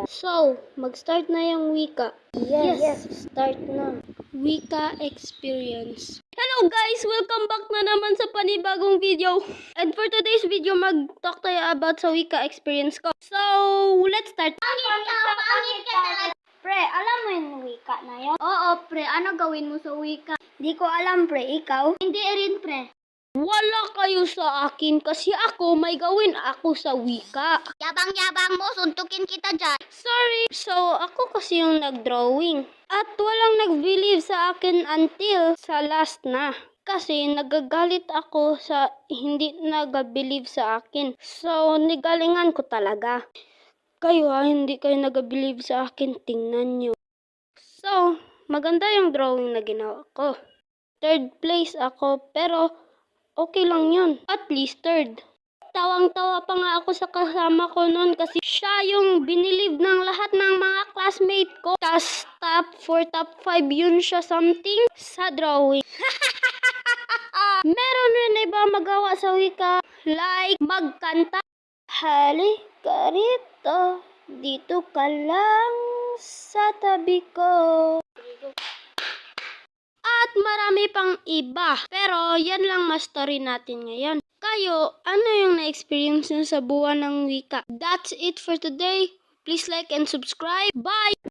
So, mag-start na yung wika. Yes, start na. Wika experience. Hello guys! Welcome back na naman sa panibagong video. And for today's video, mag-talk tayo about sa wika experience ko. So, let's start. Pangit ka talaga. Pre, alam mo yung wika na yun? Oo, pre. Ano gawin mo sa wika? Di ko alam, pre. Ikaw? Hindi rin, pre. Wala kayo sa akin kasi ako may gawin ako sa wika. Yabang-yabang mo, suntukin kita dyan. Sorry. So, ako kasi yung nag-drawing. At walang nag-believe sa akin until sa last na. Kasi nagagalit ako sa hindi nag-believe sa akin. So, nigalingan ko talaga. Kayo hindi kayo nag-believe sa akin. Tingnan nyo. So, maganda yung drawing na ginawa ko. Third place ako, pero okay lang yun. At least third. Tawang-tawa pa nga ako sa kasama ko noon kasi siya yung binilieve ng lahat ng mga classmate ko. Tas top 4, top 5 yun siya something sa drawing. Meron rin iba magawa sa wika like magkanta. Halika rito, dito ka lang sa tabi ko. At marami pang iba. Pero yan lang mas story natin ngayon. Kayo, ano yung na-experience nyo sa buwan ng wika? That's it for today. Please like and subscribe. Bye!